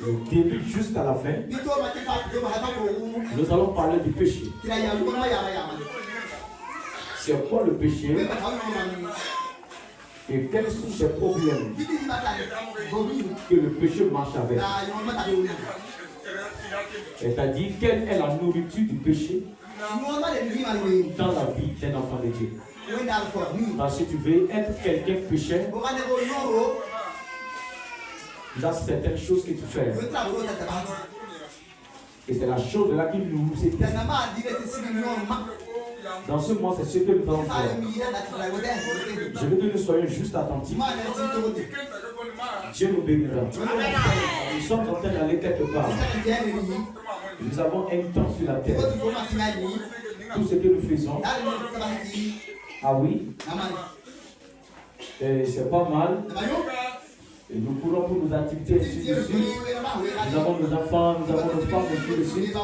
le début jusqu'à la fin, nous allons parler du péché. C'est quoi le péché et quels sont ces problèmes que le péché marche avec? C'est-à-dire, quelle est la nourriture du péché dans la vie d'un enfant de Dieu? Parce que tu veux être quelqu'un pécheur, il y a certaines choses que tu fais. Et c'est la chose là qui nous sépare. Dans ce mois, c'est ce que nous allons faire. Je veux que nous soyons juste attentifs. Dieu nous bénira. Nous sommes en train d'aller quelque part. Nous avons un temps sur la terre. Tout ce que nous faisons. Ah oui. C'est pas mal. Et nous courons pour nos activités ainsi de suite. Nous avons nos enfants, nous avons nos femmes ainsi de suite.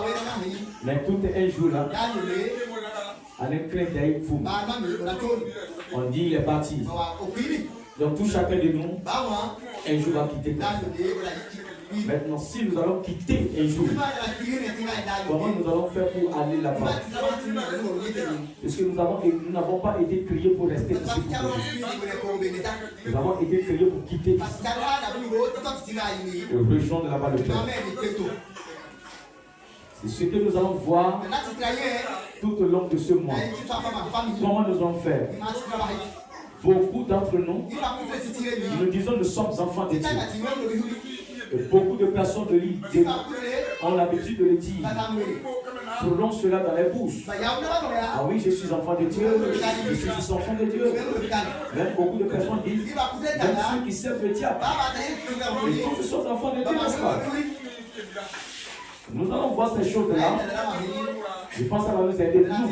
Mais tout est un jour là. On dit il est parti. Donc tout chacun de nous, un jour va quitter. Maintenant, si nous allons quitter un jour, comment nous allons faire pour aller là-bas? Parce que nous n'avons pas été créés pour rester ici. Nous avons été créés pour quitter ici et rejoindre là-bas le Père. C'est ce que nous allons voir tout au long de ce mois. Comment nous allons faire? Beaucoup d'entre nous, nous disons nous sommes enfants de Dieu. Et beaucoup de personnes de l'île ont l'habitude de le dire. Prononcent cela dans les bouches. Ah oui, je suis enfant de Dieu. Je suis juste enfant de Dieu. Même beaucoup de personnes disent, même ceux qui servent le diable. Et tous ce sont enfants de Dieu, n'est-ce pas? Nous allons voir ces choses-là. Je pense que ça va nous aider, nous,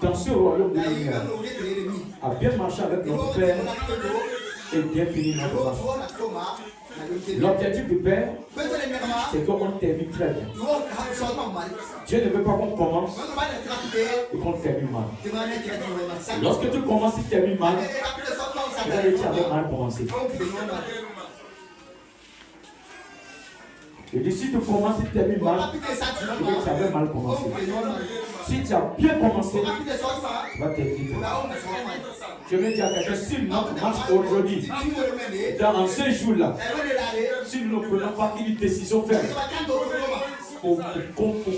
dans ce royaume de lumière, à bien marcher avec notre Père et bien finir notre marche. L'objectif du Père, c'est qu'on termine très bien. Dieu ne veut pas qu'on commence et qu'on termine mal. Lorsque tu commences et tu termines mal, tu avais mal commencé. Et si tu commences et tu termines mal, tu avais mal commencé. Si tu as bien commencé, tu vas terminer. Je vais dire à quelqu'un, si notre marche aujourd'hui, dans ces jours-là, si nous ne prenons pas une décision ferme pour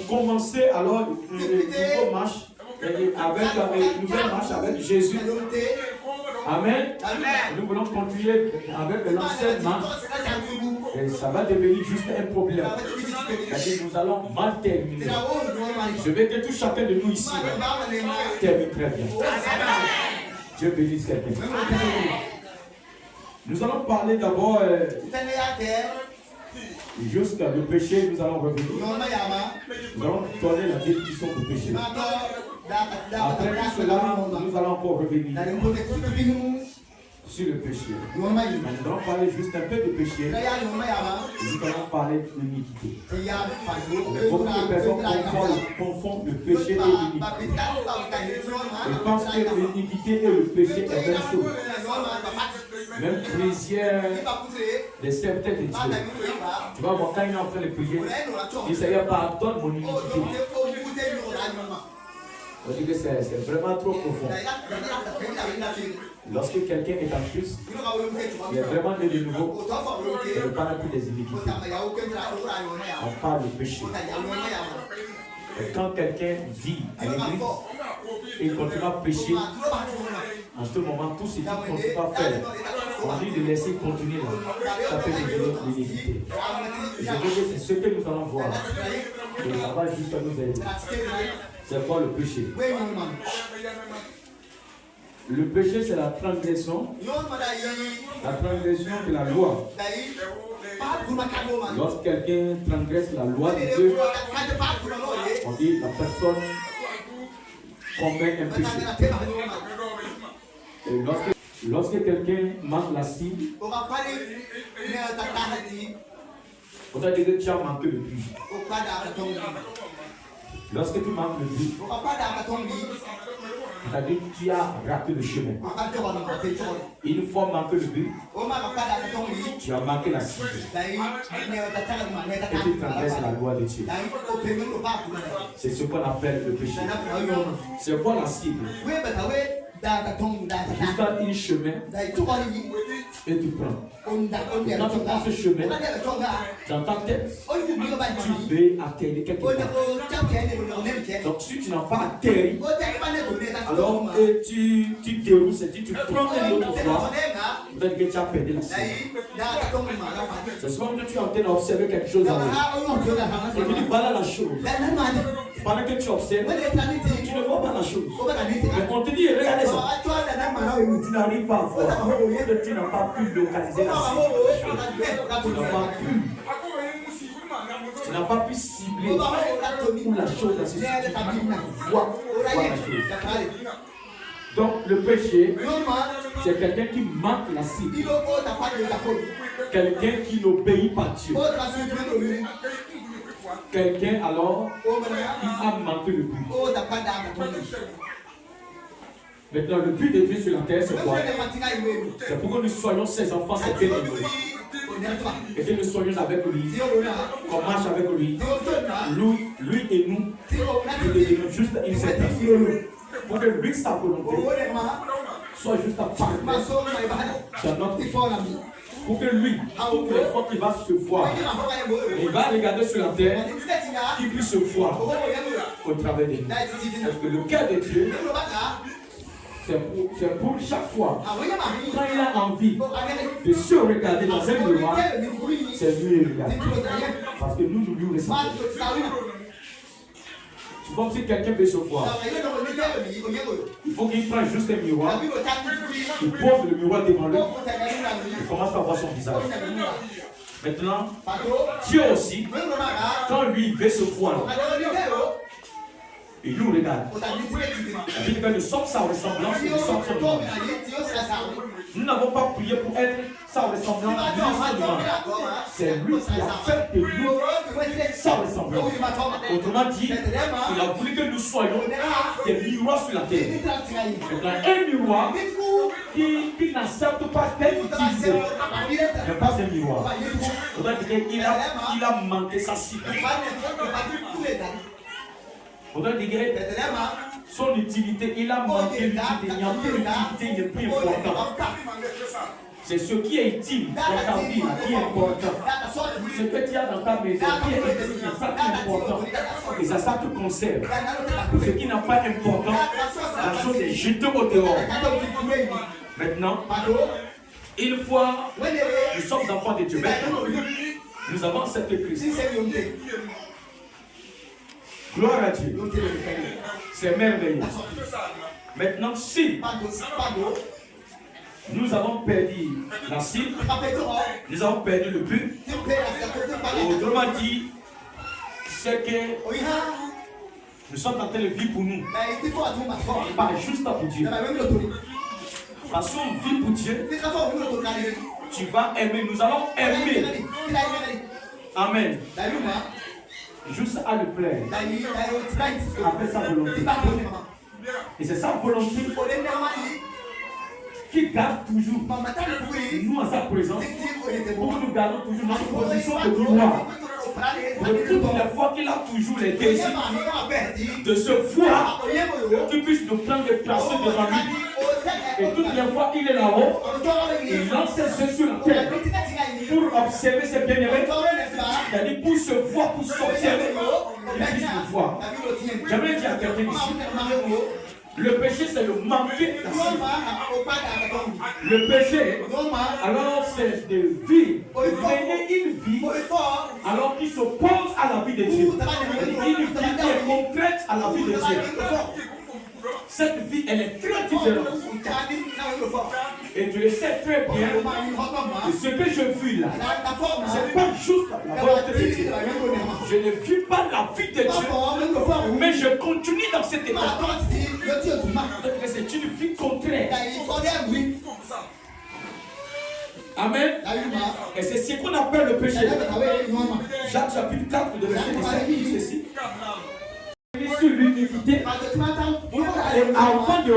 commencer alors une nouvelle marche, avec une nouvelle marche avec Jésus. Amen. Nous voulons continuer avec l'ancienne marche. Et ça va devenir juste un problème. C'est-à-dire nous allons mal terminer. Je veux que tout chacun de nous ici termine très bien. Dieu bénisse quelqu'un. Nous allons parler d'abord jusqu'à le péché, nous allons revenir. Nous allons donner la définition du péché. Après tout cela, nous allons encore revenir sur le péché. Nous allons parler juste un peu de péché. Nous allons parler de l'iniquité. Beaucoup de personnes confondent le péché et l'iniquité. Ils pensent que l'iniquité et le péché est la même chose. Même chrétien, les serviteurs de Dieu. Tu vas voir quand il est en train de prier, il dit Seigneur, pardonne mon iniquité. On dit que c'est vraiment trop profond. Lorsque quelqu'un est en Christ, il est vraiment né de nouveau. On ne parle plus des iniquités. On parle du péché. Et quand quelqu'un vit à l'église et il continue à pécher, en ce moment, tout ce qu'il continue à faire, on dit de laisser continuer là. Ça peut devenir l'iniquité. Je veux dire, c'est ce que nous allons voir. Et ça va juste nous aider. C'est quoi le péché? Le péché, c'est la transgression de la loi. Lorsque quelqu'un transgresse la loi de Dieu, on dit la personne commet un péché. Et lorsque quelqu'un manque la cible, on va dire que tu as manqué le but. Lorsque tu manques le but, C'est-à-dire que tu as raté le chemin. Une fois manqué le but, tu as manqué la cible. Et tu transgresses la loi de Dieu. C'est ce qu'on appelle le péché. C'est quoi la cible? Tu startes un chemin et tu prends. Et quand tu prends ce chemin, dans ta tête, tu veux atterrir quelque part. Donc si tu n'as pas atterri, alors tu déroules, c'est-à-dire tu prends une autre fois, peut-être que tu as perdu la cible. C'est souvent que tu es en train d'observer quelque chose en lui. Et tu dis voilà la chose. Pendant que tu observes, tu ne vois pas la chose. Mais on te dit regardez ça. Tu n'arrives pas à voir. Tu n'as pas pu localiser la cible. Tu n'as pas pu cibler où la chose est située. Tu vois la chose. Donc le péché, c'est quelqu'un qui manque la cible. Quelqu'un qui n'obéit pas Dieu. Quelqu'un alors qui a manqué le but. Maintenant, le but de Dieu sur la terre, c'est quoi? C'est pour que nous soyons ses enfants, c'est bien aimé. Et que nous soyons avec lui, qu'on marche avec lui, lui et nous, nous devenons juste une certaine. Pour que lui, sa volonté, soit juste à parfaite dans notre vie. Pour que lui, toutes les fois qu'il va se voir, il va regarder sur la terre, qu'il puisse se voir au travers de nous. Parce que le cœur de Dieu, c'est pour chaque fois, quand il a envie de se regarder dans un miroir, c'est lui et regarder. Parce que nous lui ressemblons. Tu vois que si quelqu'un veut se voir, il faut qu'il prenne juste un miroir, il pose le miroir devant lui, il commence à voir son visage. Maintenant, Dieu aussi, quand lui veut se voir, il nous regarde. Il dit que nous sommes sa ressemblance et nous sommes son image. Nous n'avons pas prié pour être sa ressemblance, c'est lui qui a fait de nous sa ressemblance. Autrement dit, il a voulu que nous soyons des miroirs sur la terre. Un miroir qui n'accepte pas d'être utilisé n'est pas un miroir. Il a manqué sa cible. Autant dire son utilité, il a manqué l'utilité. Il n'y a plus d'utilité, il n'est plus important. C'est ce qui est utile dans ta vie qui est important. Ce que tu as dans ta maison qui est utile, c'est ça qui est important. Et ça te conserve. Ce qui n'a pas d'importance, la chose est jetée au dehors. Maintenant, une fois nous sommes enfants de Dieu, nous avons cette Christ. Gloire à Dieu. C'est merveilleux. Maintenant, si nous avons perdu la cible, nous avons perdu le but, autrement dit, c'est que nous sommes en train de vivre pour nous. Pas juste pour Dieu. Parce qu'on vit pour Dieu, tu vas aimer. Nous allons aimer. Amen. Juste à le plaire, avec sa volonté. Et c'est sa volonté qui garde toujours nous en sa présence, pour que nous gardons toujours notre position de miroir. De toutes les fois qu'il a toujours les désirs de se voir, qu'il puisse nous prendre et placer devant lui. Et toutes les fois qu'il est là-haut, il lance ses yeux sur la terre pour observer ses bien-aimés, c'est-à-dire pour se voir, pour s'observer, il puisse le voir. J'aimerais dire à quelqu'un ici, le péché c'est le manquer la cible. Le péché, alors c'est de vivre, mener une vie alors qui s'oppose à la vie de Dieu. Une vie qui est contraire à la vie de Dieu. Cette vie, elle est très différente. Et tu le sais très bien. Et ce que je vis là, c'est pas juste la volonté de Dieu. Je ne vis pas la vie de Dieu, mais je continue dans cet état. Peut-être que c'est une vie contraire. Amen. Et c'est ce qu'on appelle le péché. Jacques chapitre 4, de verset 17, dit ceci. Sur l'unité, et avant de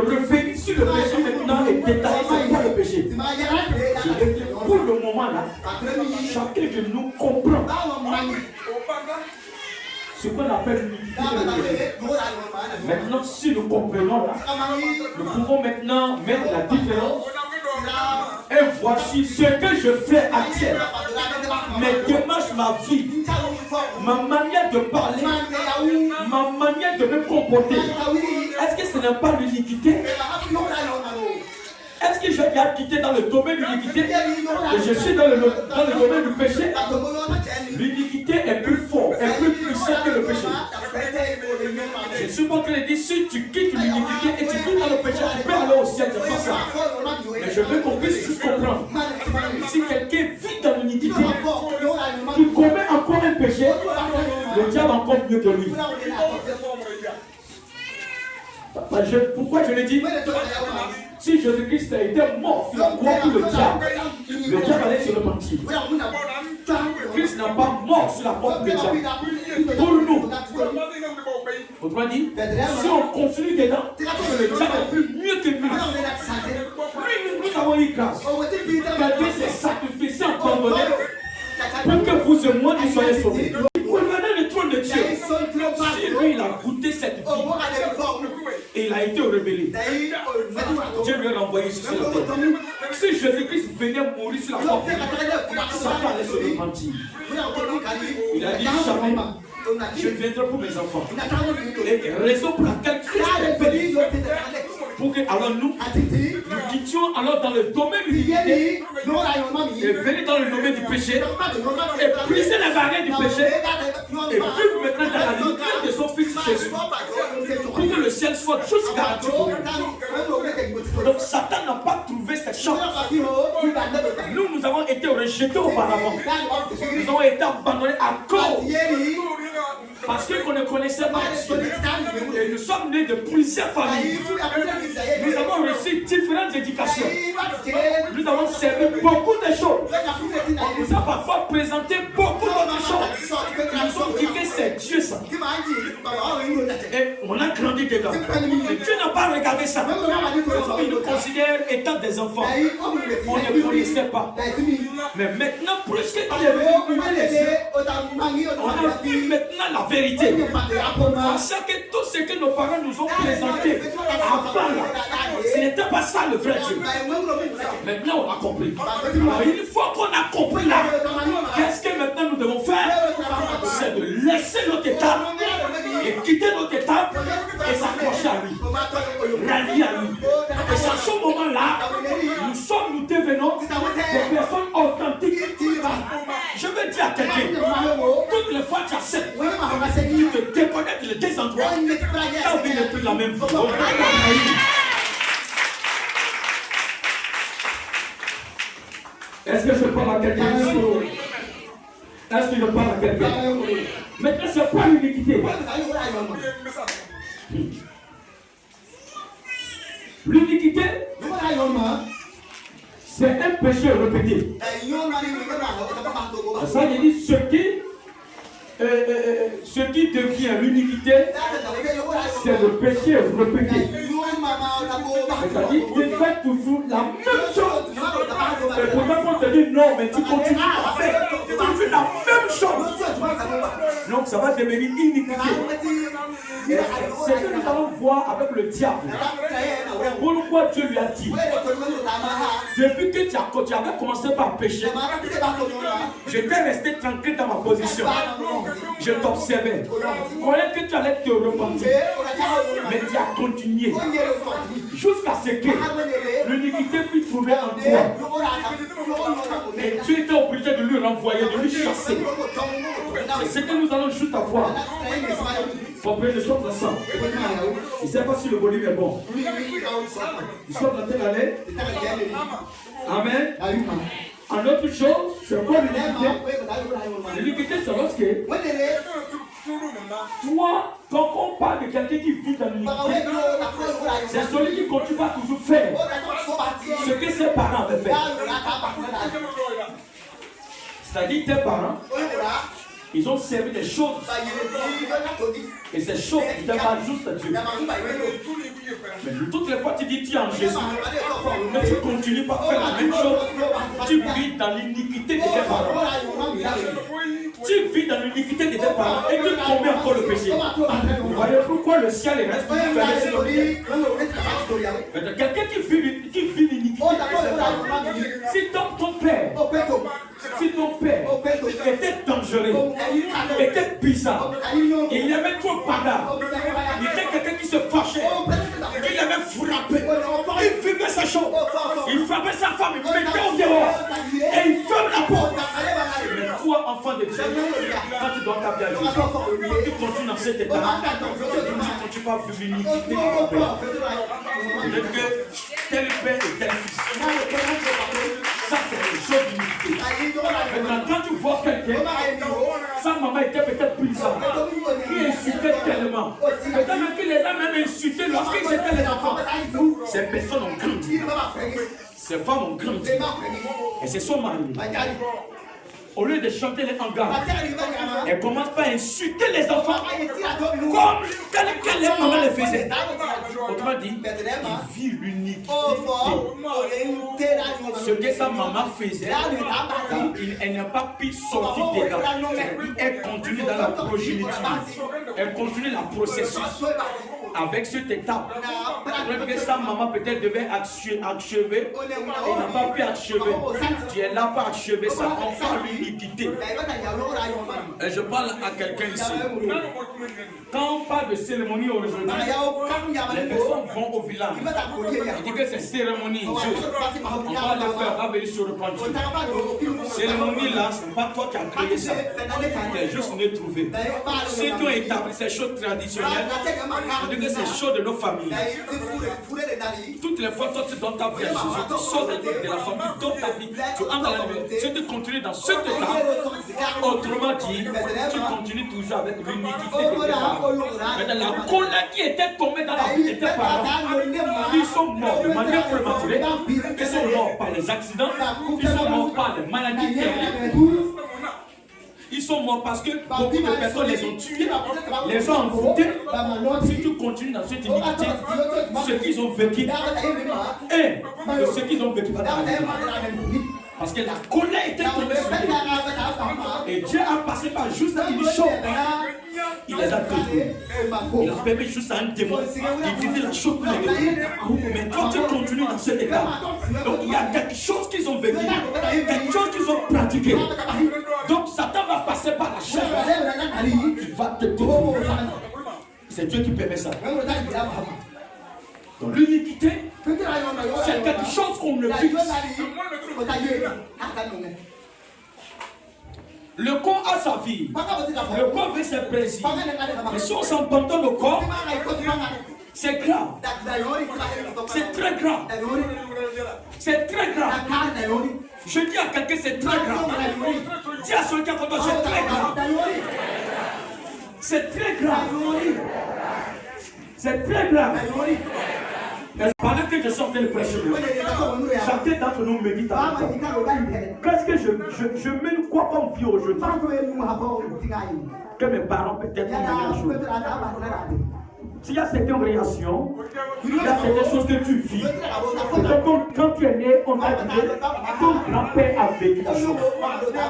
détailler c'est quoi le péché. Je vais dire, pour le moment là, chacun de nous comprend ce qu'on appelle l'unité. Maintenant, si nous comprenons là, nous pouvons maintenant mettre la différence. Et voici ce que je fais actuellement. Mes démarches, ma vie, ma manière de parler, ma manière de me comporter. Est-ce que ce n'est pas l'iniquité? Est-ce que j'ai déjà quitté dans le domaine de l'iniquité et je suis dans le domaine du péché? L'iniquité est plus forte, est plus puissante que le péché. Je suis pas en train de dire si tu quittes l'iniquité et tu vis dans le péché, tu peux aller au ciel, c'est pas ça. Mais je veux qu'on puisse juste comprendre. Si quelqu'un vit dans l'iniquité, tu commets encore un péché, le diable encore mieux que lui. Pourquoi je le dis? Si Jésus-Christ a été mort sur la croix pour le diable allait se repentir. Christ n'a pas mort sur la croix pour le diable. Pour nous. Autrement dit, si on continue dedans, le diable est plus mieux que nous. Nous avons eu grâce. Quelqu'un s'est sacrifié, abandonné pour que vous et moi nous soyons sauvés. Regardez le trône de Dieu. Si lui il a goûté cette vie et il a été rebellé, Dieu lui a renvoyé sur cette terre. Si Jésus-Christ venait mourir sur la croix, Satan allait se repentir. Il a dit jamais, je viendrai pour mes enfants. Et raison pour laquelle Christ est venu. Pour que alors nous quittions alors dans le domaine du l'iniquité et venir dans le domaine du péché et briser les barrières du péché et vivre maintenant dans la lumière de son fils Jésus pour que le ciel soit juste garanti pour nous. Donc Satan n'a pas trouvé cette chance. Nous avons été rejetés auparavant. Nous avons été abandonnés à cause parce qu'on ne connaissait pas Dieu. Et nous sommes nés de plusieurs familles. Nous avons reçu différentes éducations. Nous avons servi beaucoup de choses. On nous a parfois présenté beaucoup d'autres choses. Nous sommes dit que c'est Dieu ça. Et on a grandi dedans. Et Dieu n'a pas regardé ça. Il nous considère étant des enfants. On ne connaissait pas. Mais maintenant, plus que Dieu est venu, on a vu maintenant la vérité. On sait que tout ce que nos parents nous ont présenté avant là, ce n'était pas ça le vrai Dieu. Maintenant on a compris. Alors, une fois qu'on a compris là, qu'est-ce que maintenant nous devons faire? C'est de laisser notre état et quitter notre état et s'accrocher à lui, rallier à lui. Et c'est à ce moment-là, nous devenons des personnes authentiques. Je veux dire à quelqu'un, toutes les fois que tu acceptes, tu te déconnectes de tes endroits, ta vie n'est plus la même vie. Est-ce que je parle à quelqu'un? Est-ce que je parle à quelqu'un? Maintenant, c'est quoi l'iniquité? L'iniquité, c'est un péché répété. Ça veut dire ce qui devient l'iniquité, c'est le péché répété. C'est-à-dire qu'il fait toujours la même chose. Et pourtant, on te dit non, mais tu continues à faire toujours la même chose. Donc, ça va devenir iniquité. C'est ce que nous allons voir avec le diable. Pourquoi Dieu lui a dit, depuis que tu avais commencé par pécher, j'étais resté tranquille dans ma position. Je t'observais. Croyais que tu allais te repentir. Mais tu as continué. Jusqu'à ce que l'iniquité puisse trouver en toi. Et tu étais obligé de lui renvoyer, de lui chasser. C'est ce que nous allons juste avoir. Comprenez les choses ensemble. Je ne sais pas si le volume est bon. Ils sont en train d'aller. Amen. En autre chose, c'est quoi l'iniquité? L'iniquité, c'est lorsque toi, quand on parle de quelqu'un qui vit dans l'iniquité, c'est celui qui continue à toujours faire ce que ses parents avaient fait. C'est-à-dire tes parents, Ils ont servi des choses. Et ces choses n'étaient pas justes à Dieu. Mais toutes les fois tu dis tu es en Jésus, mais tu continues par faire la même chose. Tu vis dans l'iniquité de tes parents. Tu vis dans l'iniquité de tes parents et tu commets encore le péché. Vous voyez pourquoi le ciel est resté fermé sur le ciel. Quelqu'un qui vit l'iniquité, si ton père était dangereux, était bizarre, il aimait trop bagarre, il était quelqu'un qui se fâchait, il aimait frapper, il vivait sa chose, il frappait sa femme, il mettait au dehors et il ferme la porte. Mais toi, enfant de Dieu, quand tu dois t'appeler à Jésus, tu continues dans cet état, tu continues pas à vivre l'iniquité de ton père. Peut-être que tel père et tel fils. Ça, c'est une chose d'iniquité. Maintenant, quand tu vois quelqu'un, sa maman était peut-être bizarre, qui insultait tellement. Peut-être même qu'il les a même insultés lorsqu'ils étaient les enfants. Ces personnes ont grandi. Ces femmes ont grandi. Et se sont mariées. Au lieu de chanter les hangars, elles commencent par insulter les enfants comme les mamans le faisaient. Autrement dit, il vit l'uniquité. Ce que sa maman faisait, elle n'a pas pu sortir dedans. Elle continue dans la progéniture. Elle continue la processus. Avec cette étape, que sa maman peut-être devait achever, elle n'a pas pu achever. Tu es là pour achever ça, enfant l'iniquité. Et je parle à quelqu'un ici. Quand on parle de cérémonie aujourd'hui, les personnes vont au village. Ils disent que c'est cérémonie. On va le faire, on va venir se repentir. Cérémonie là, ce n'est pas toi qui as créé ça. Tu es juste venu trouver. Si tu as établi ces choses traditionnelles, que c'est chaud de nos familles. Toutes les fois, toi, tu donnes ta vie à Jésus, tu sors de la famille, tu donnes ta vie, tu entres dans la vie. Si tu continues dans cet état, autrement dit, tu continues toujours avec l'iniquité de tes parents. Mais dans la colère qui était tombée dans la vie de tes parents, ils sont morts de manière prématurée, ils sont morts par les accidents, ils sont morts par les maladies terribles. Ils sont morts parce que beaucoup de personnes les ont tués, les ont envoûtés. Si tu continues dans cette iniquité, ce qu'ils ont vécu et de ce qu'ils ont vécu. Parce que la colère était tombée sur eux. Et Dieu a passé par juste une chose. Il les a détruits. Il a permis juste à un démon d'utiliser la chose pour les détruire. Mais toi, tu continues dans cet état. Donc il y a quelque chose qu'ils ont vécu, quelque chose qu'ils ont pratiqué. Donc Satan va passer par la chair. Il va te détruire. C'est Dieu qui permet ça. Donc l'iniquité, c'est quelque chose qu'on ne fixe. Le corps a sa vie. Le corps veut ses plaisirs. Mais si on s'abandonne au corps, c'est grave. C'est très grave. C'est très grave. Je dis à quelqu'un, c'est très grave. Dis à celui qui a contre toi, c'est très grave. C'est très grave. C'est très grave. Pendant que je sortais le prêcher, chacun d'entre nous médite en même temps. Qu'est-ce que je mène quoi comme vie aujourd'hui? Que mes parents peut-être m'ont la chose. S'il y a certaines réactions, il y a certaines choses que tu vis. Quand tu es né, on a dit que ton grand-père a vécu la chose.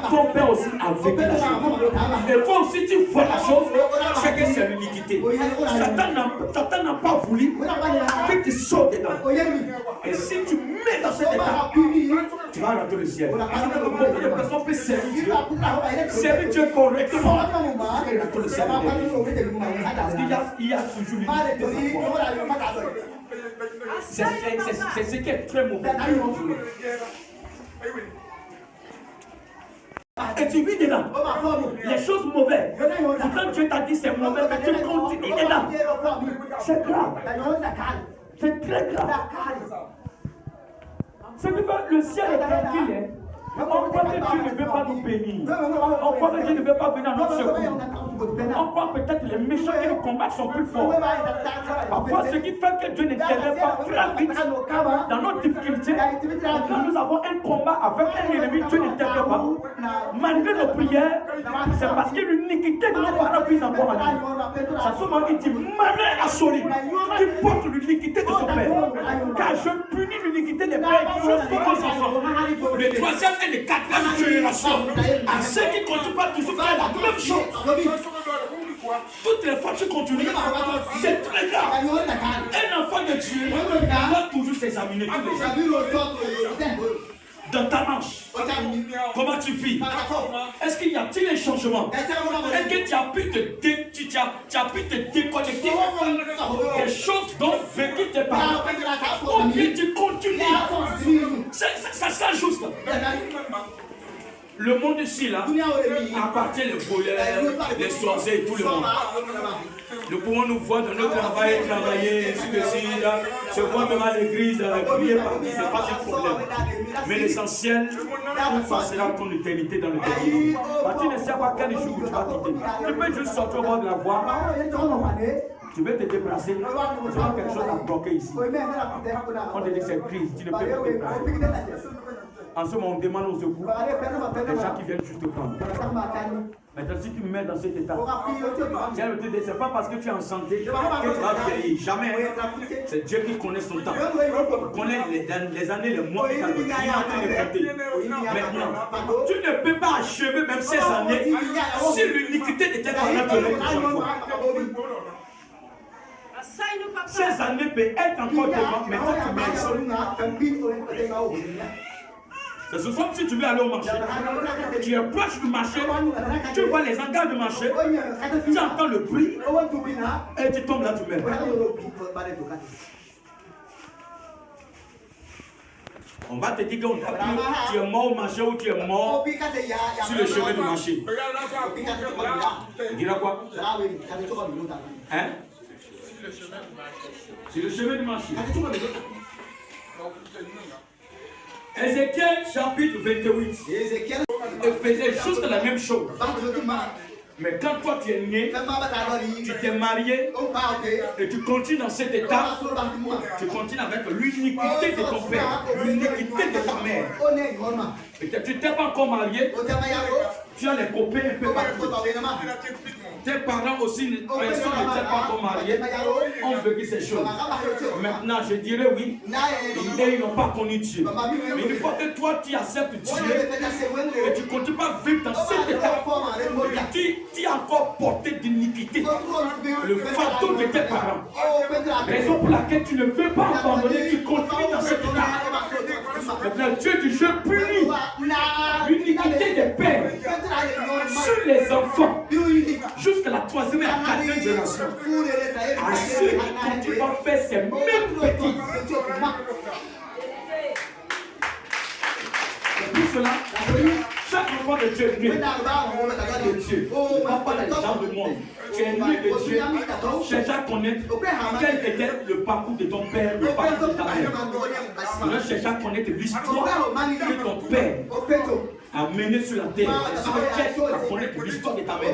Ton père aussi a vécu la chose. Et toi aussi tu vois la chose, c'est que c'est l'iniquité. Satan n'a pas voulu que tu sautes dedans. Et si tu mets dans cet état, tu vas rentrer au ciel. Beaucoup de personnes peuvent servir Dieu correctement. Et rentrer au ciel. Parce qu'il y a toujours c'est ce qui est très mauvais. Et tu vis dedans. Les choses mauvaises. Quand Dieu t'a dit c'est mauvais, mais tu continues dedans. C'est grave. C'est très grave. C'est que le ciel est tranquille. On croit que Dieu ne veut pas nous bénir. On croit que Dieu ne veut pas venir à notre secours. On croit peut-être que les méchants qui nous combattent sont plus forts. Parfois, ce qui fait que Dieu n'intervient pas très vite dans nos difficultés, quand nous avons un combat avec un ennemi, Dieu n'intervient pas. Malgré nos prières, c'est parce que l'iniquité de nos parents vise encore à nous. Ça souvent il dit, malheur à Soli, qui porte l'iniquité de son père. Car je punis l'iniquité des pères jusqu'aux enfants. Le troisième et le quatrième génération, à ceux qui ne continuent pas toujours faire la même chose. Toutes les fois que tu continues, c'est très grave. Un enfant de Dieu doit toujours s'examiner tous les jours. Dans ta marche, comment tu vis? Est-ce qu'il y a-t-il un changement? Est-ce que tu as pu te déconnecter des choses dont vécu tes parents? Ou bien tu continues? Ça s'ajuste. Le monde ici, là, appartient les voleurs, les sorciers et tout le monde. Nous pouvons nous voir dans notre travail, travailler, là, se voir même à l'église, prier partout, ce n'est pas un problème. Mais l'essentiel, on passera ton éternité dans le dernier. Tu ne sais pas quel jour tu vas quitter. Tu peux juste sortir au bord de la voie. Tu veux te déplacer, tu as quelque chose à bloquer ici. On te dit c'est crise, tu ne peux pas te déplacer. En ce moment, on demande au secours des gens qui viennent juste te prendre. Maintenant, si tu me mets dans cet état, c'est pas parce que tu es en santé que tu vas vieillir. Jamais. C'est Dieu qui connaît son temps. Il connaît les années, les mois qui t'ont compté. Maintenant, tu ne peux pas achever même ces années si l'iniquité n'était pas là pour l'autre. Ces années peuvent être encore devant, mais quand tu mets c'est ce soir, si tu veux aller au marché, tu es proche du marché, tu vois les hangars du marché, tu entends le bruit, et tu tombes là, tu meurs. On va te dire que tu es mort au marché ou tu es mort sur le chemin du marché. Tu diras quoi? Hein? Sur le chemin du marché. Ézéchiel chapitre 28. Il faisait juste la même chose. Mais quand toi tu es né, tu t'es marié et tu continues dans cet état, tu continues avec l'uniquité de ton père, l'uniquité de ta mère. Et tu n'es pas encore marié, tu as les copains un peu partout. Tes parents aussi ne sont pas encore mariés, ont vécu ces choses. Maintenant, je dirais oui, ils n'ont pas connu Dieu. Mais une fois que toi tu acceptes Dieu et tu ne continues pas à vivre dans cet état, tu es encore porté d'iniquité, le fantôme de tes parents. Raison pour laquelle tu ne veux pas abandonner, tu continues dans cet état. Maintenant, Dieu dit, je punis l'iniquité des pères sur les enfants jusqu'à la troisième et la quatrième génération. À ceux qui continuent à faire ces mêmes petits. Et pour cela, chaque enfant de Dieu est né de Dieu. Pas les gens du monde. Tu es né de Dieu. Cherche à connaître quel était le parcours de ton père, le parcours de ta mère. Tu cherches à connaître l'histoire que ton père a mené sur la terre. Tu cherches à connaître l'histoire de ta mère.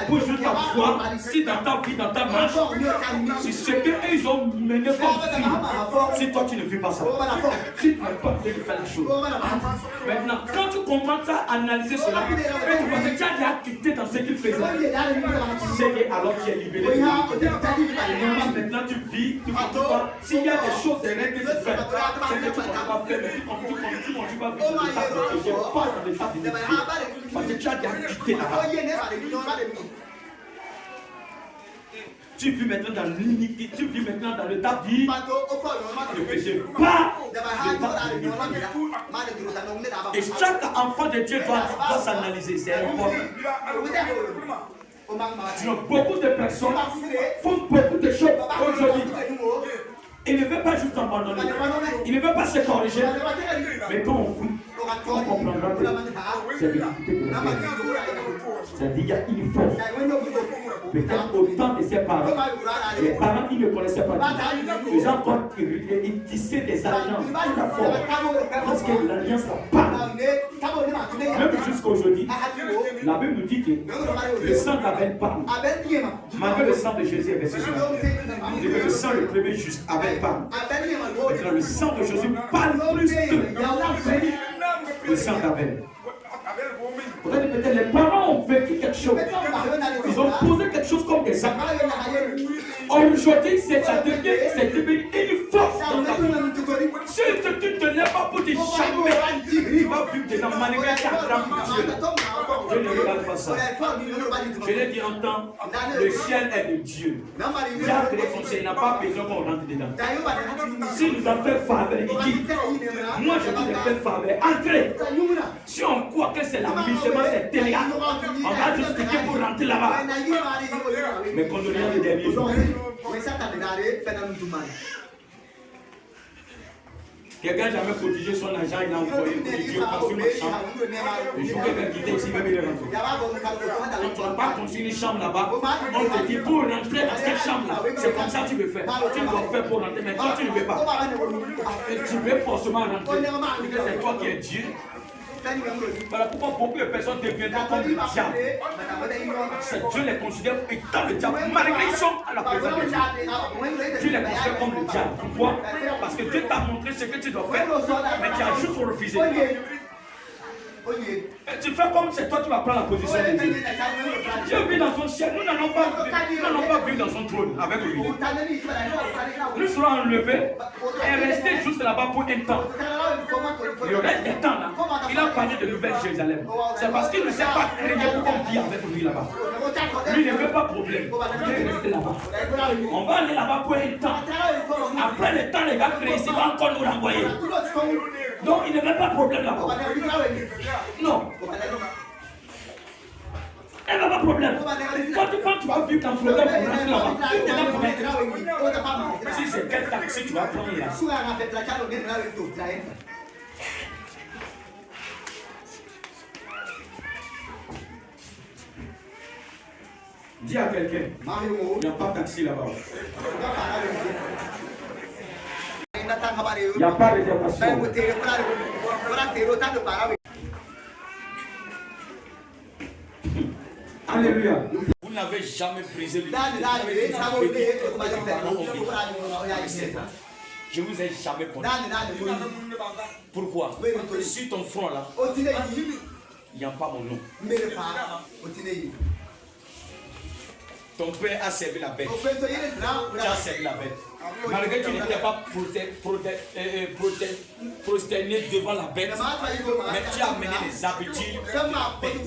Pour juste voir si dans ta vie, dans ta marche, si ce qu'ils ont mené comme vie, si toi tu ne vis pas ça, si tu n'as pas de faire la chose. Maintenant, quand tu commences à analyser cela, tu vois que tu as déjà quitté dans ce qu'il faisait. C'est que alors tu es libéré. Maintenant tu vis, tu ne continues pas. S'il y a des choses, des règles que tu fais, c'est que tu ne continues pas faire, mais tu continues pas vivre dans l'état de Dieu, pas dans l'état de Dieu. Parce que tu as déjà quitté là-bas. Tu vis maintenant dans l'iniquité, tu vis maintenant dans l'état de vie. Ne péchez pas. Et chaque enfant de Dieu doit s'analyser, c'est important. Beaucoup de personnes font beaucoup de choses aujourd'hui. Ils ne veulent pas juste abandonner. Ils ne veulent pas se corriger. Mais quand on vit, on comprendra que c'est l'iniquité de la terre. C'est-à-dire qu'il y a une force peut-être au temps de ses parents, les parents qui ne connaissaient pas Dieu, les gens quand ils tissaient des alliances, tout à fait, parce que l'alliance n'a pas. Même jusqu'à aujourd'hui, la Bible nous dit que le sang d'Abel parle. Malgré le sang de Jésus est versé sur la terre. Le sang le premier juste, Abel parle. Maintenant, le sang de Jésus parle plus que le sang d'Abel. Peut-être les parents ont vécu quelque chose. Ils ont posé quelque chose comme des actes. Aujourd'hui, ça devenu une force dans ta vie. Si tu ne te lèves pas pour dire jamais, tu vas vivre dedans malgré ta grande Dieu. Je ne regarde pas ça. Je l'ai dit en temps, le ciel est de Dieu. Dieu a créé son ciel, il n'a pas besoin qu'on rentre dedans. Si nous avons fait faveur, il dit, moi je vous ai fait faveur, entrez. Si on croit que c'est la mission, c'est télé, on va juste cliquer pour rentrer là-bas. Mais qu'on ne regarde les derniers jours. Quelqu'un n'a jamais protégé son argent, il a envoyé Dieu construire une chambre. Le jour qu'il va quitter ici, il va venir rentrer. Quand tu n'as pas construit une chambre là-bas, on te dit pour rentrer dans cette chambre-là, c'est comme ça que tu veux faire. Tu dois faire pour rentrer, mais toi tu ne veux pas. Et tu veux forcément rentrer. C'est toi qui es Dieu. Voilà pourquoi beaucoup de personnes deviendront comme le diable. C'est Dieu les considère étant le diable, malgré qu'ils sont à la présence de Dieu. Dieu les considère comme le diable. Pourquoi? Parce que Dieu t'a montré ce que tu dois faire, mais tu as juste refusé. Et tu fais comme c'est toi qui vas prendre la position de Dieu. Dieu vit dans son ciel. Nous n'allons pas vivre dans son trône avec lui. Nous serons enlevés et rester juste là-bas pour un temps. Le reste du temps là, il a parlé de Nouvelle Jérusalem. C'est parce qu'il ne s'est pas créé pour qu'on vive avec lui là-bas. Lui ne veut pas de problème. Il est resté là-bas. On va aller là-bas pour un temps. Après le temps, les gars créés, il va encore nous renvoyer. Donc il ne veut pas de problème là-bas. Non. Elle n'a pas de problème. Quand tu vas vivre dans le problème, tu rentres là-bas. Si c'est quel taxi tu vas prendre là. Dis à quelqu'un, il n'y a pas de taxi là-bas. Il n'y a pas de réservation. Alléluia. Vous n'avez jamais brisé le Je vous ai jamais connu. Pourquoi? Sur ton front là, il n'y a pas mon nom. Ton père a servi la bête. Tu as servi la bête. Malgré que tu n'étais pas prosterné devant la bête, mais tu as amené les habitudes de la bête.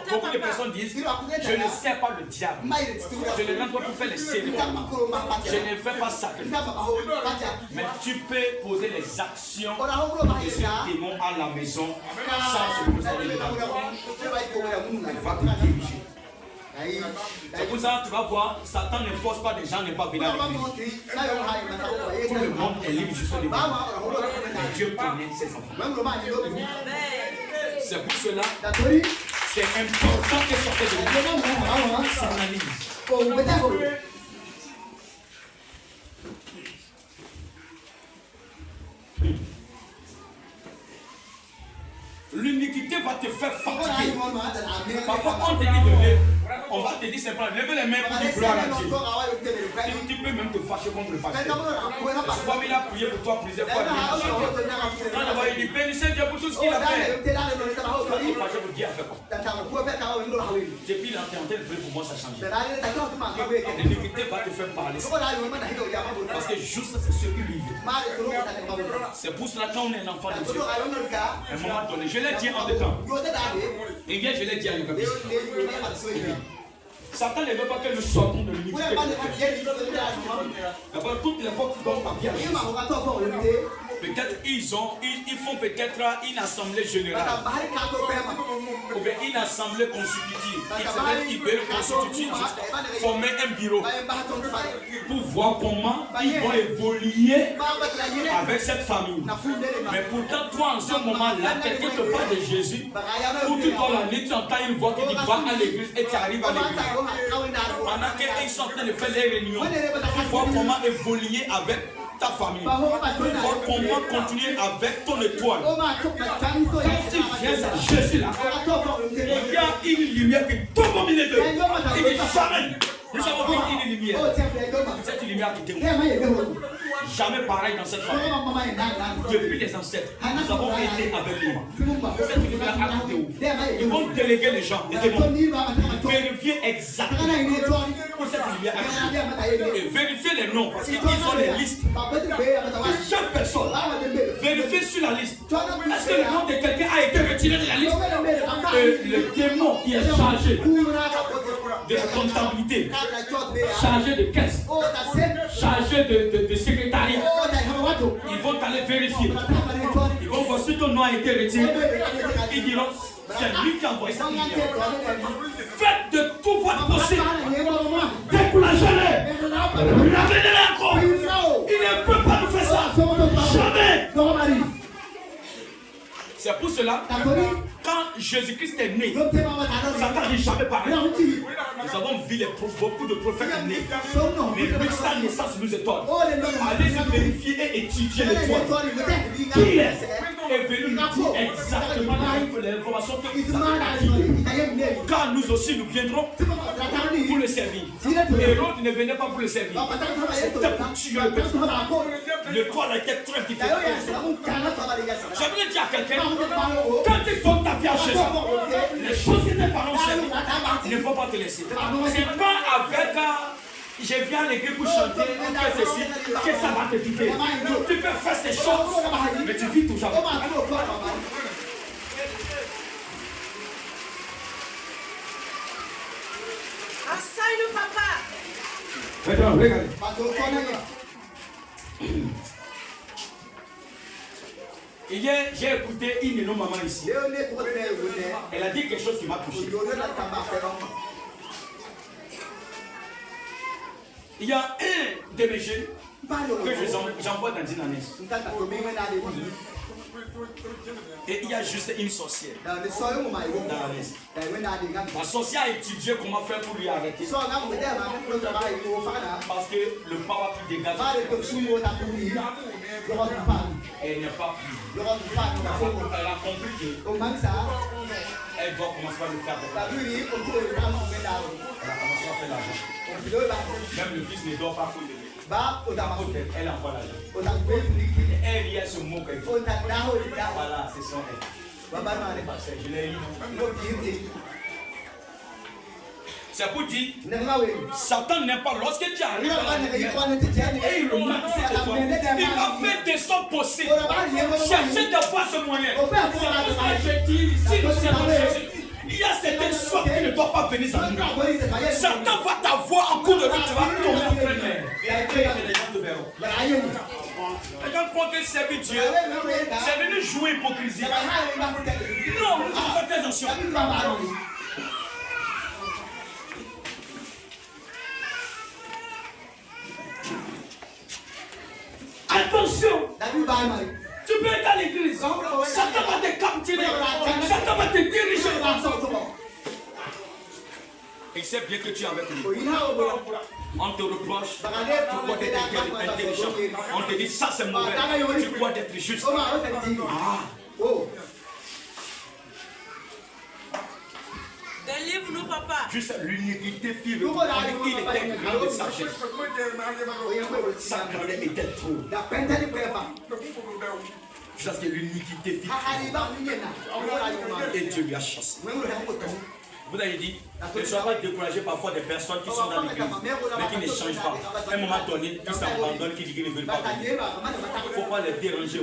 Beaucoup de personnes disent, je ne sais pas le diable. Je ne rentre pas pour faire les cérémonies. Je ne fais pas ça. Mais tu peux poser les actions de ce démon à la maison sans se poser les Il va te diriger. C'est pour ça que tu vas voir, Satan ne force pas des gens à ne pas venir avec lui. Tout le monde est libre jusqu'au début. Et Dieu connaît ses enfants. C'est pour cela c'est important que sortez de lui s'analyse. L'iniquité va te faire fatiguer. Parfois, on te dit de lever. On va te dire simplement, levez les mains pour dire gloire à Dieu. Tu peux même te fâcher contre le pasteur. Parfois, il a prié pour toi plusieurs fois. Il dit, bénissez Dieu pour tout ce qu'il a fait. Tu es fâché pour Dieu a fait quoi? Depuis il est en train de prier pour moi, ça change. L'iniquité va te faire parler. Parce que juste c'est ce qu'il vit. C'est pour cela quand on est un enfant de Dieu. À un moment donné, je l'ai dit en deux temps. Et bien, je l'ai dit à l'Église. Satan ne veut pas que nous sortons de l'unité. D'abord, toutes les fois qu'ils donnent ma vie à Jésus, peut-être ils font peut-être une assemblée générale. Ou bien une assemblée constitutive. Ils veulent constituer, former un bureau pour voir comment ils vont évoluer avec cette famille. Mais pourtant, toi, en ce moment-là, quelqu'un te parle de Jésus, où tu dois la nuit, tu entends une voix qui dit va à l'église et tu arrives à l'église. Pendant qu'ils sont en train de faire les réunions, tu vois comment évoluer avec ta famille. Tu vois comment continuer avec ton étoile. Quand tu viens à Jésus là, il y a une lumière qui tombe au milieu d'eux. Il dit jamais. Nous avons vu une lumière. Cette lumière qui était jamais pareil dans cette famille. Depuis les ancêtres, nous avons été avec lui. Cette lumière a côté où ils vont déléguer les gens, les démons, vérifier exactement pour cette lumière et vérifier les noms parce qu'ils ont les listes de chaque personne. Vérifier sur la liste. Est-ce que le nom de quelqu'un a été retiré de la liste? Le démon qui est chargé de comptabilité, chargé de caisse, chargé de secrétariat, ils vont aller vérifier. Ils vont voir si ton nom a été retiré. Ils diront, c'est lui qui a envoyé cette lumière. Faites de tout votre possible. Découragez-les. Ramenez-les encore. Il ne peut pas nous faire ça. Jamais. C'est pour cela, quand Jésus-Christ est né, Satan n'est jamais parlé. Nous avons vu beaucoup de prophètes nés. Mais lui, sa naissance nous étonne. Allez vérifier et étudier l'étoile. Qui est venu nous dire exactement l'information que vous avez dit. Car nous aussi nous viendrons pour le servir. Et l'autre ne venait pas pour le servir. C'était pour tuer le petit. L'étoile a été très différente. J'aimerais dire à quelqu'un, quand tu donnes ta vie à Jésus, les choses qui tes parents savent, il ne faut pas te laisser. C'est pas avec je viens à l'église pour chanter, ou faire ceci, que ça va te quitter. Tu peux faire ces choses, mais tu vis toujours. Assaille le papa. Maintenant, regardez. Hier, j'ai écouté une de nos mamans ici. Elle a dit quelque chose qui m'a touché. Il y a un de mes jeunes que j'envoie dans une année. Et il y a juste une sorcière dans la liste. La sorcière a étudié comment faire pour lui arrêter. Parce que le pape a pu dégager. Elle n'est pas prise. Elle a compris qu'elle doit commencer à le faire. Elle a commencé à faire l'argent. Même le fils ne dort pas pour le elle envoie l'argent. Elle y a ce mot qu'elle dit. Voilà, c'est son elle. Je l'ai lu. C'est pour dire, Satan n'est pas lorsque tu arrives à la lumière et il remarque cette étoile, il va faire de son possible. Cherchez de voir ce moyen. Je dis, si nous sommes Jésus, il y a certaines choses qui ne doivent pas venir sans nous. Satan va t'avoir en coup de route, tu vas tomber en plein mer. Et les gens te verront. Les gens croient que servir Dieu, c'est venu jouer hypocrisie. Non, faites attention. Attention! Tu peux être à l'église. Satan va te capturer. Satan va te diriger. Et c'est bien que tu es avec lui. On te reproche. Tu crois d'être intelligent. On te dit ça c'est mauvais. Tu crois d'être juste. Ah. Délivre-nous, papa. Juste l'unité fit le monde. Il était grand de sagesse. Sa grandeur était trop. Juste que l'uniquité fit. Et Dieu lui a chassé. Vous avez dit, ne sois pas découragé parfois des personnes qui sont dans l'église, mais qui ne changent pas. À un moment donné, qui s'abandonnent, qui disent qu'ils ne veulent pas venir. Il ne faut pas les déranger.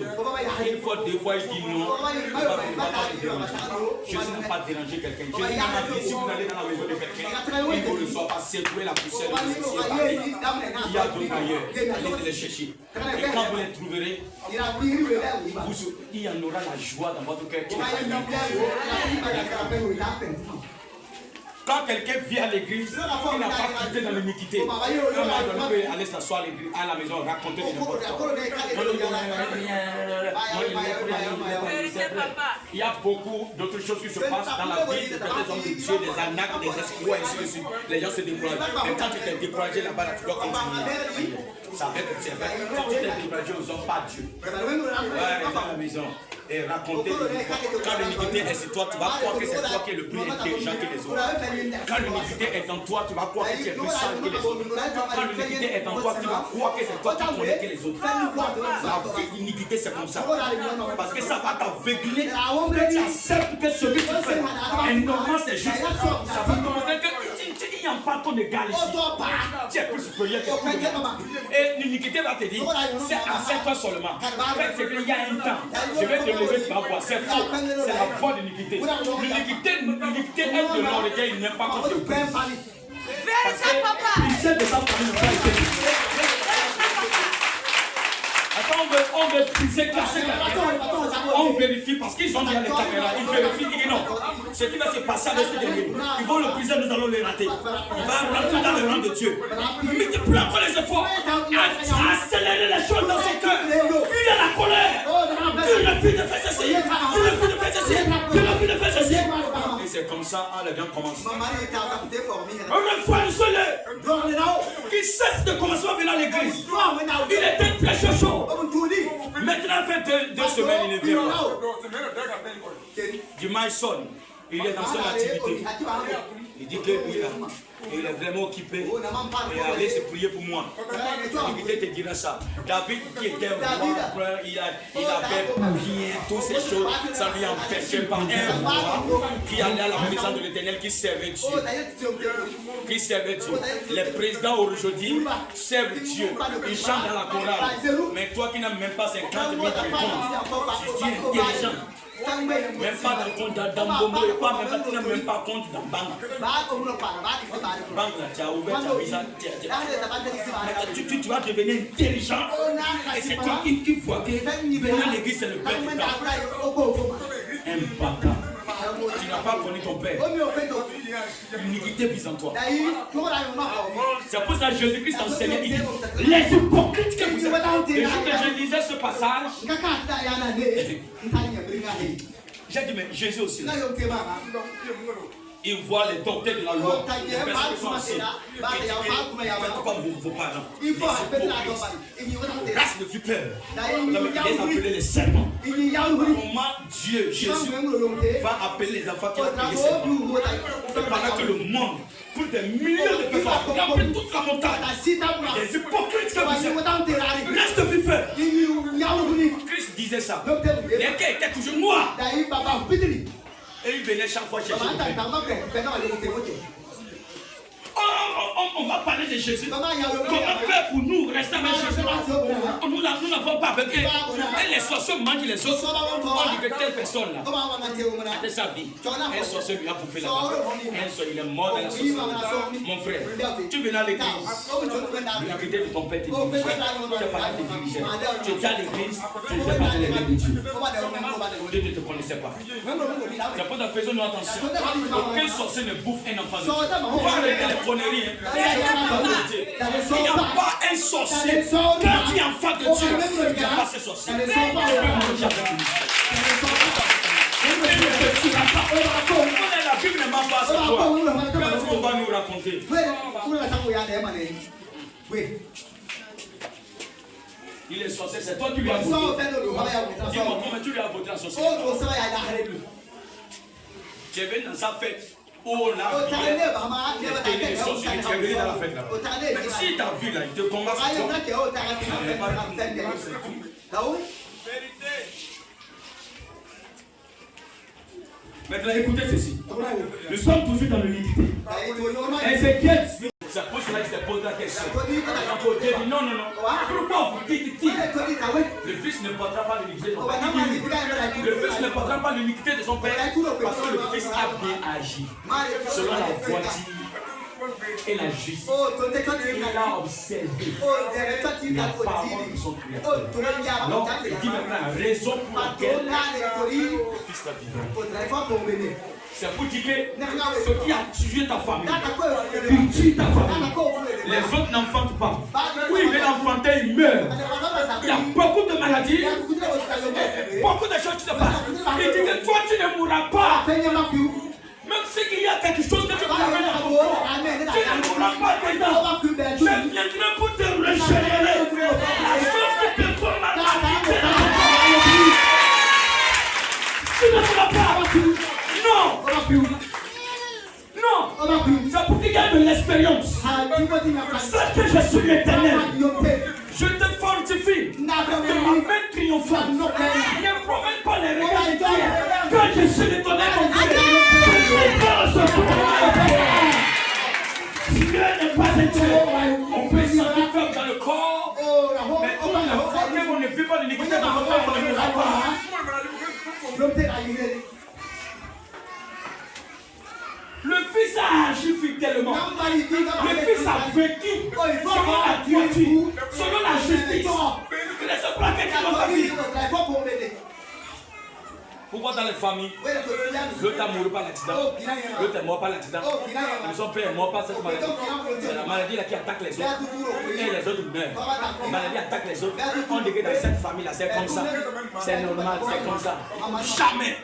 Une fois, deux fois, il dit non. Il ne va pas les déranger. Jésus n'a pas dérangé quelqu'un. Jésus n'a pas dit, si vous allez dans la maison de quelqu'un, il ne vous reçoit pas, secouer la poussière de ceci. Il y a d'autres ailleurs. Allez les chercher. Et quand vous les trouverez, il y en aura la joie dans votre cœur. Quand quelqu'un vient à l'église, il n'a pas quitté dans l'iniquité. Quand on peut aller s'asseoir à la maison, raconter des n'importe quoi. Il y a beaucoup d'autres choses qui se passent dans la vie de des hommes de Dieu, des arnaques, des escrocs, et ainsi de suite. Les gens se découragent. Mais quand tu t'es découragé là-bas, tu dois continuer. Ça va être si tu t'es découragé, ils n'ont pas Dieu. Ouais, dans la maison. Et raconter quand l'iniquité est sur toi, tu vas croire que c'est toi qui es le plus intelligent que les autres. Quand l'iniquité est en toi, tu vas croire que tu es plus sale que les autres. Quand l'iniquité est en toi, tu vas croire que c'est toi qui connais que les autres. La vie d'iniquité, c'est comme ça. Parce que ça va t'aveugler que tu acceptes que ce que tu fais. Et normalement, c'est juste. Ça va te montrer que il n'y a pas ton égal ici. Tu es plus supérieur que tout le monde. Et l'iniquité va te dire, c'est à toi seulement. En fait, c'est qu'il y a un temps. Je vais te lever, tu vas voir. C'est faux. C'est la voie de l'iniquité. L'iniquité est de l'or lequel il n'aime pas qu'on te brise. Parce que il sait de sa famille n'a pas été. Attends, on veut briser, casser quelqu'un. On vérifie parce qu'ils ont déjà les caméras. Ils vérifient, ils disent non. Ce qui va se passer avec ce dernier, ils vont le briser, nous allons les rater. Il va rentrer dans le rang de Dieu. Multiplie encore les efforts. Accélérer les choses dans son cœur. Il a la colère. Il refuse de faire ceci. Il refuse de faire ceci. Il refuse de faire ceci. Et c'est comme ça, les gens commencent. Refroidissez-le. Qu'il cesse de commencer à venir à l'église. Il était très chaud. Maintenant, fait 2 semaines, il ne vient pas. Dimanche sonne. Il est dans son activité. Il dit qu'il est vraiment occupé. Et allez se prier pour moi. L'iniquité te dira ça. David qui était roi, il avait bien toutes ces choses. Ça lui empêchait pas un roi qui allait à la maison de l'Éternel, qui servait Dieu. Qui servait Dieu. Les présidents aujourd'hui servent Dieu. Ils chantent dans la chorale. Mais toi qui n'as même pas 50 000 dans le compte, tu es intelligent. Même pas dans le compte d'Ambombo, tu n'as même pas compte dans Bang. Bang, tu as ouvert, tu as mis ça. Tu vas devenir intelligent. Et c'est toi qui vois que venir à l'église, c'est le père du temps. Impactant. Tu n'as pas connu ton père. L'iniquité vise en toi. C'est pour ça que Jésus-Christ enseignait. Il dit, les hypocrites que vous êtes. Et quand je lisais ce passage, j'ai dit, mais Jésus aussi. Il voit les docteurs de la loi. Les personnes qui sont assises. Et dit, faites comme vos parents. Les hypocrites. Race de vipère. Il les appelait les serments. Comment Dieu, Jésus, va appeler les enfants qui ont appelé les serments. Pendant que le monde, pour des millions de personnes, il a pris toute la montagne. Les hypocrites que vous êtes. Race de vipère. Christ disait ça. Les gars étaient toujours noirs. Et il venait chaque fois chercher le pain. On va parler de Jésus. Comment faire pour nous rester avec Jésus? Nous n'avons pas avec eux. Et les sorciers mangent les autres. On dit que telle personne là, de sa vie, un sorcier lui a bouffé la main. Un sorcier, il est mort dans la sorcellerie. Mon frère, tu viens à l'église. L'unité de ton père te dirige. Tu n'es pas là te diriger. Tu étais à l'église, tu n'étais pas dans les mains de Dieu. Dieu ne te connaissait pas. C'est pour ça que faisons-nous attention. Aucun sorcier ne bouffe un enfant de Dieu. Pourquoi arrêter les conneries? Il n'y a pas un sorcier. Quand tu es enfant de Dieu, il n'y a pas ce sorcier. La Bible ne m'a pas à toi. Qu'est-ce qu'on va nous raconter? Il est sorcier, c'est toi qui lui as voté. Dis-moi comment tu lui as voté la sorcière. Tu es venu dans sa fête. Oh là, il est sorcier, tu es venu dans la fête là. Si tu as vu là, il te combat sur toi. Maintenant, écoutez ceci. Nous sommes toujours dans l'unité. Ézéchiel, c'est pour cela qu'il s'est posé la question. Quand Dieu dit non. Pourquoi vous dites le fils ne portera pas l'iniquité de son père? Le fils ne portera pas l'iniquité de son père parce que le fils a bien agi selon la voiture et la justice. Il a observé la parole de son créateur. Alors, il dit maintenant la raison pour laquelle le fils va vivre. C'est pour dire que ce qui a tué ta famille, qui tue ta famille, les autres n'enfantent pas. Où il vient d'enfanter, il meurt. Il y a beaucoup de maladies, beaucoup de choses qui se passent. Il dit que toi, tu ne mourras pas. Même si il y a quelque chose que tu peux faire dans ton corps, tu ne mourras pas dedans. Je viendrai pour te régénérer. La chose qui te forme la vie, c'est dans ton corps. Tu ne mourras pas. Non. Non. C'est pour qu'il y ait de l'expérience. Sache que je suis l'Éternel. Je te fortifie de ma main triomphante. Ne promène pas les regards. Quand je suis l'Éternel, mon Dieu, Dieu n'est pas un Dieu. On peut sentir faible dans le corps, mais on ne vit pas de l'iniquité dans le corps, on ne mourra pas. Le fils a agi fidèlement. Le fils a vécu selon la droiture, selon la justice. Les œuvres que tu n'as pas vu. Pourquoi dans les familles, l'autre est mort par l'accident, l'autre est mort par l'accident, son père est mort par cette maladie. C'est la maladie là qui attaque les autres. Et les autres meurent. La maladie attaque les autres. On dit que dans cette famille là, c'est comme ça. C'est normal, c'est comme ça. Jamais.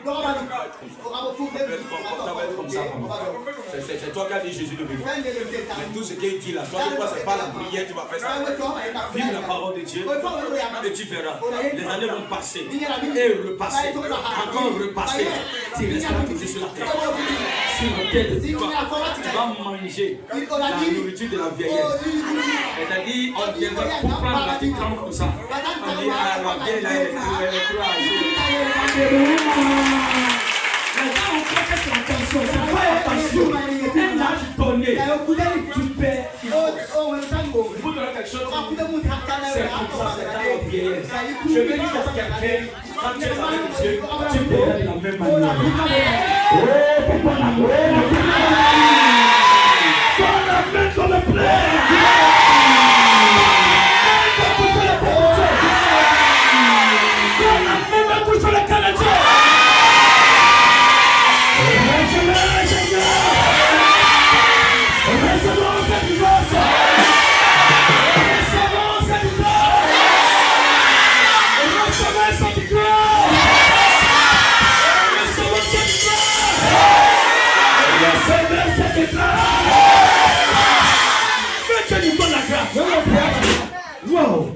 C'est toi qui as dit Jésus de venir. Mais tout ce qu'il dit là, toi tu crois c'est pas la prière, tu vas faire ça. Vive la parole de Dieu et tu verras. Les années vont passer et repasser. Encore repasser. Tu resteras tout sur la terre. Sur la tête de toi, tu vas manger la nourriture de la vieillesse. C'est-à-dire, on viendra pour prendre la petite trempe comme ça. On dit, ah, la vieille là, elle est trop âgée. Les gens ont fait cette attention, c'est pas attention. Un âge donné, tu perds. Il faut donner quelque chose. C'est comme ça, c'est dans la vieillesse. Je vais dire à quelqu'un, quand tu es avec Dieu, tu verras de la même manière. Oh, pourquoi la main comme le plaît. Wow.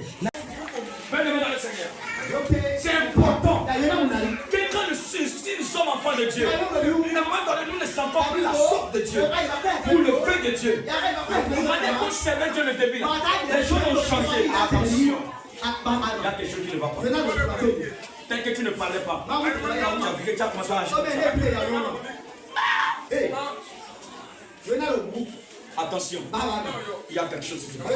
C'est important. Quelqu'un si nous sommes enfants de Dieu, à un moment donné, nous ne sentons plus la sorte de Dieu ou le feu de Dieu. Maintenant qu'on servait Dieu le début, les choses ont changé. Attention, il y a quelque chose qui ne va pas. Tel que tu ne parlais pas, tu as vu que tu as commencé à agir. Attention, il y a quelque chose qui se passe.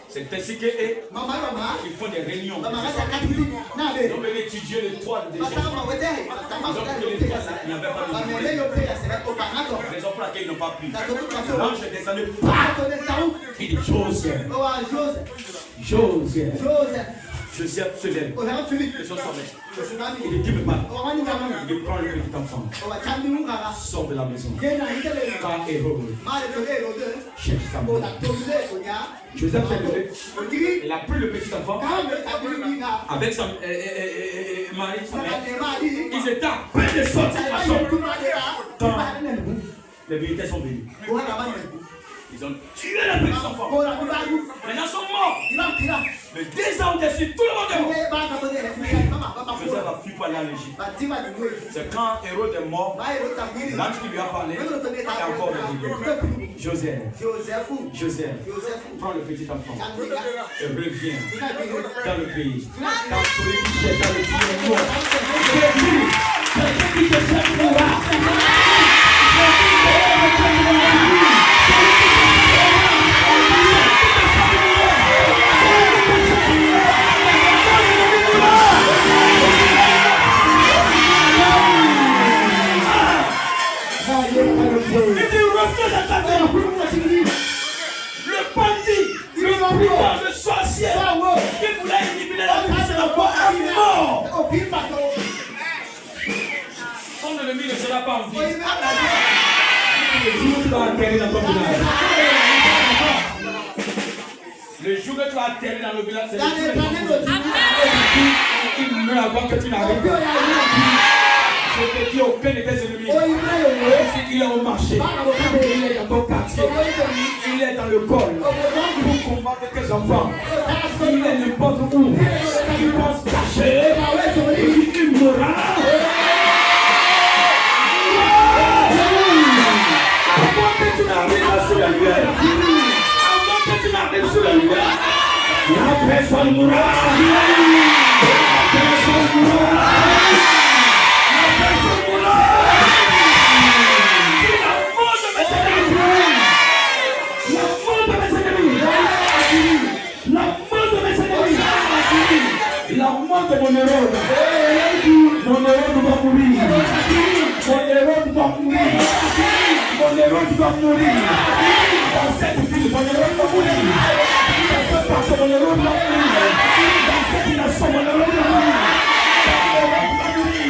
C'est ainsi qu'ils font des réunions. Ils ont même étudié les toits des gens. Ils ont pris les toits, il n'y avait pas de raison pour laquelle ils n'ont pas pris. L'ange est descendu. Il dit Joseph. Joseph se lève. Ils sont sauvés. Il dit, me parle. Il dit, prends le petit enfant. Sors de la maison. Car Hérode cherche sa mort. Joseph s'est levé. Il a pris le petit enfant avec son mari, sa mère. Ils étaient à peine de sortir de la chambre. Quand les militaires sont venus. Ils ont tué le petit enfant. Maintenant ils sont morts. Mais 10 ans dessus, tout le monde est mort. Joseph a fui pour aller en Égypte. C'est quand Hérode est mort, l'ange qui lui a parlé, il a encore réveillé. Joseph, prends le petit enfant et reviens dans le pays. Quand celui qui cherche à le tuer est mort, celui qui te cherche mourra. Le bandit, le putain de sorcier qui voulait éliminer la vie de l'enfant est mort. Ton ennemi ne sera pas en vie. Le jour où tu vas atterrir dans ton village. Le jour que tu vas atterrir dans le village, c'est le jour il meurt avant que tu n'arrives. Je te dis, aucun de tes ennemis. Il est au marché. Il est dans ton quartier. Il est dans le col. Pour combattre tes enfants. Il est n'importe où. Il va se cacher. Il mourra. Avant que tu n'arrives sur la lumière. Avant que tu n'arrives sur la lumière. La personne mourra. La personne mourra. La mort de mon héros. Mon héros doit mourir. Mon héros doit mourir. Mon héros doit mourir. Dans cette ville, mon héros doit mourir. Parce que mon héros doit mourir. Dans cette nation, mon héros doit mourir.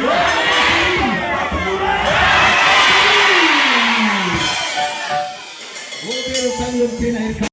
Mon héros doit mourir.